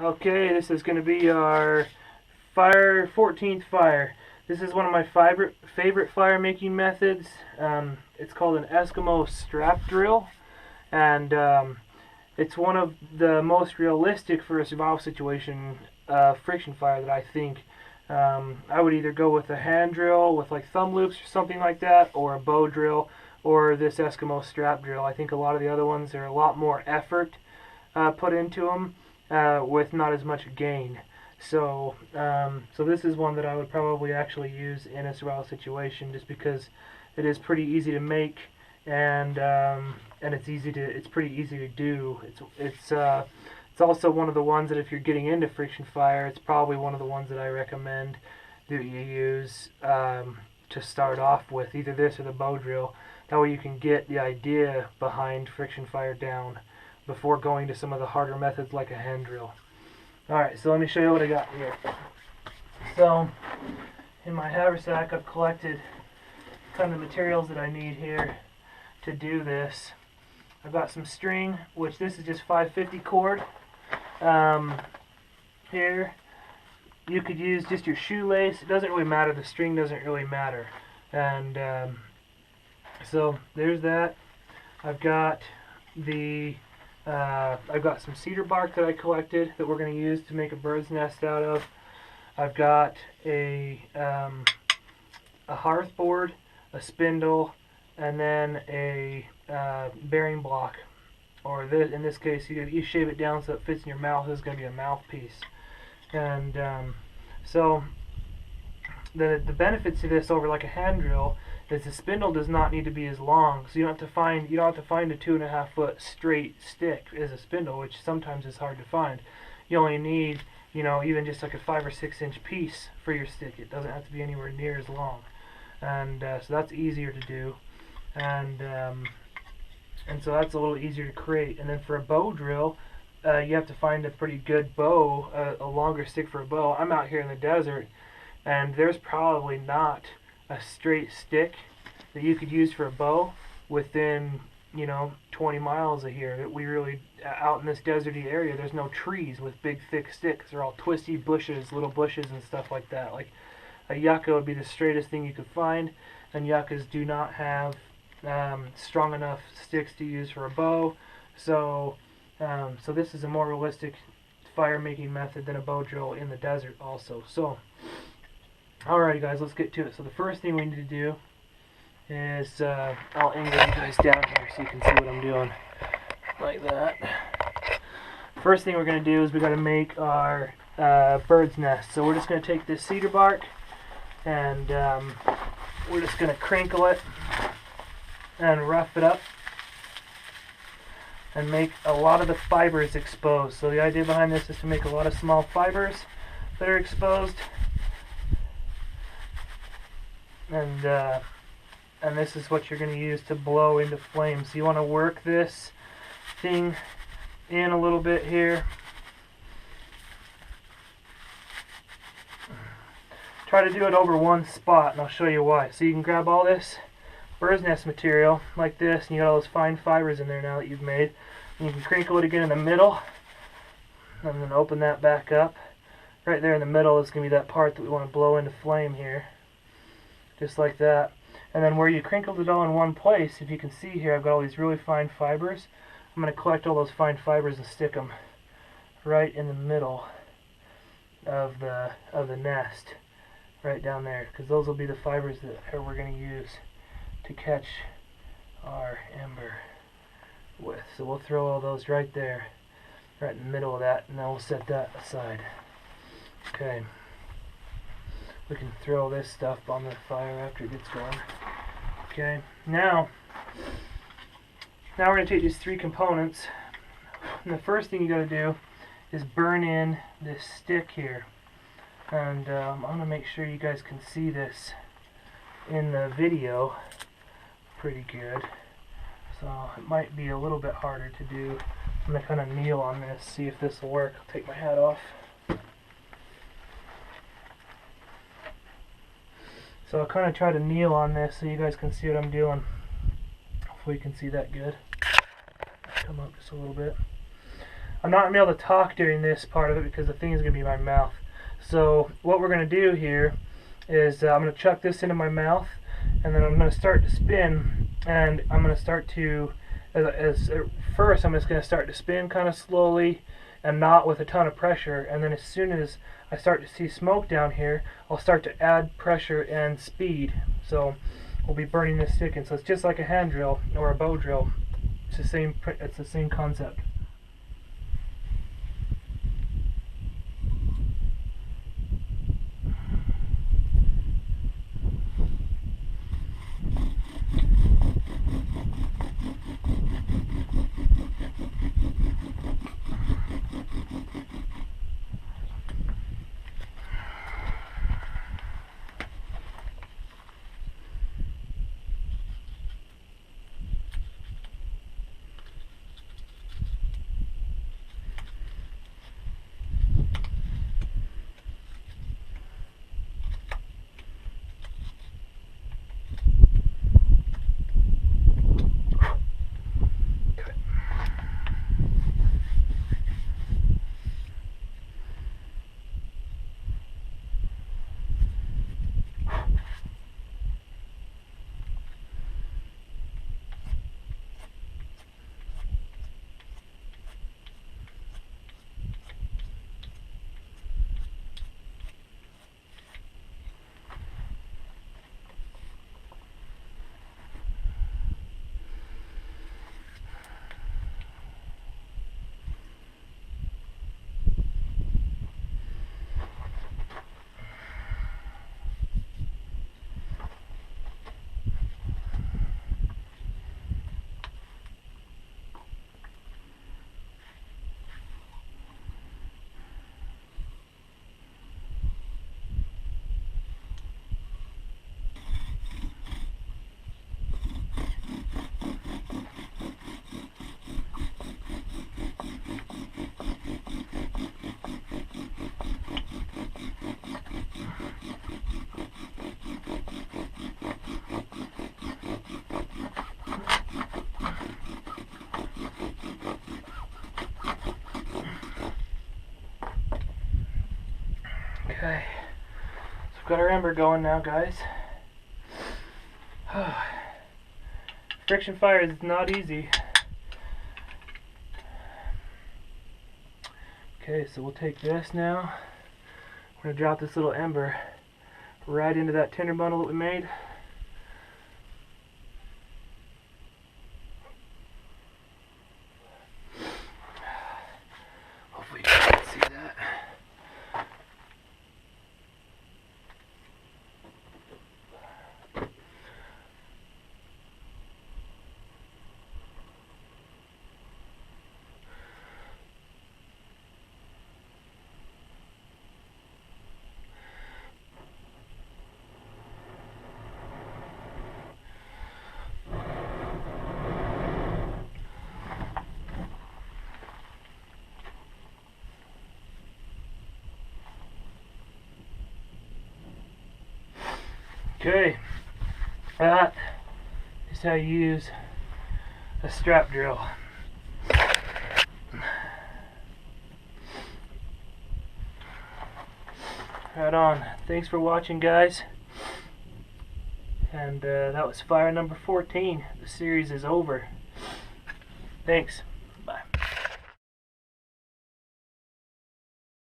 Okay, this is going to be our 14th fire. This is one of my favorite fire making methods. It's called an Eskimo Strap Drill, and it's one of the most realistic for a survival situation friction fire that I think. I would either go with a hand drill with like thumb loops or something like that, or a bow drill, or this Eskimo Strap Drill. I think a lot of the other ones are a lot more effort put into them with not as much gain. So this is one that I would probably actually use in a survival situation, just because it is pretty easy to make, and it's pretty easy to do. It's also one of the ones that if you're getting into friction fire, it's probably one of the ones that I recommend that you use to start off with, either this or the bow drill. That way you can get the idea behind friction fire down before going to some of the harder methods like a hand drill. Alright, so let me show you what I got here. So, in my haversack I've collected kind of the materials that I need here to do this. I've got some string, which this is just 550 cord. Here, you could use just your shoelace. It doesn't really matter, the string doesn't really matter. And so there's that. I've got some cedar bark that I collected that we're going to use to make a bird's nest out of. I've got a hearth board, a spindle, and then a bearing block. Or this, in this case, you shave it down so it fits in your mouth. This is going to be a mouthpiece. And so the benefits to this over like a hand drill is the spindle does not need to be as long, so you don't have to find a 2.5 foot straight stick as a spindle, which sometimes is hard to find. You only need, even just like a 5 or 6 inch piece for your stick. It doesn't have to be anywhere near as long, and so that's easier to do, and so that's a little easier to create. And then for a bow drill, you have to find a pretty good bow, a longer stick for a bow. I'm out here in the desert, and there's probably not a straight stick that you could use for a bow within 20 miles of here. We really, out in this deserty area, there's no trees with big thick sticks. They're all twisty bushes, little bushes and stuff like that. Like a yucca would be the straightest thing you could find, and yuccas do not have strong enough sticks to use for a bow. So this is a more realistic fire making method than a bow drill in the desert also. So alrighty guys, let's get to it. So the first thing we need to do is, I'll angle you guys down here so you can see what I'm doing, like that. First thing we're going to do is we got to make our bird's nest. So we're just going to take this cedar bark and we're just going to crinkle it and rough it up and make a lot of the fibers exposed. So the idea behind this is to make a lot of small fibers that are exposed. And this is what you're going to use to blow into flames. So you want to work this thing in a little bit here. Try to do it over one spot, and I'll show you why. So you can grab all this bird's nest material like this, and you got all those fine fibers in there now that you've made. And you can crinkle it again in the middle, and then open that back up. Right there in the middle is going to be that part that we want to blow into flame here. Just like that. And then where you crinkled it all in one place, if you can see here, I've got all these really fine fibers. I'm going to collect all those fine fibers and stick them right in the middle of the nest, right down there, because those will be the fibers that we're going to use to catch our ember with. So we'll throw all those right there, right in the middle of that, and then we'll set that aside. Okay. We can throw this stuff on the fire after it gets going. Okay, now we're going to take these 3 components, and the first thing you got to do is burn in this stick here. And I'm going to make sure you guys can see this in the video pretty good. So it might be a little bit harder to do. I'm going to kind of kneel on this, see if this will work. I'll take my hat off. So I'll kind of try to kneel on this so you guys can see what I'm doing. Hopefully you can see that good. Come up just a little bit. I'm not going to be able to talk during this part of it because the thing is going to be my mouth. So what we're going to do here is I'm going to chuck this into my mouth, and then I'm going to start to spin, and I'm going to start to, first I'm just going to start to spin kind of slowly and not with a ton of pressure, and then as soon as I start to see smoke down here, I'll start to add pressure and speed. So we'll be burning this stick in. So it's just like a hand drill or a bow drill. It's the same concept. Okay, so we've got our ember going now, guys. Friction fire is not easy. Okay, so we'll take this now. We're going to drop this little ember right into that tinder bundle that we made. Hopefully you can see that. Okay, that is how you use a strap drill. Right on. Thanks for watching, guys. And that was fire number 14. The series is over. Thanks.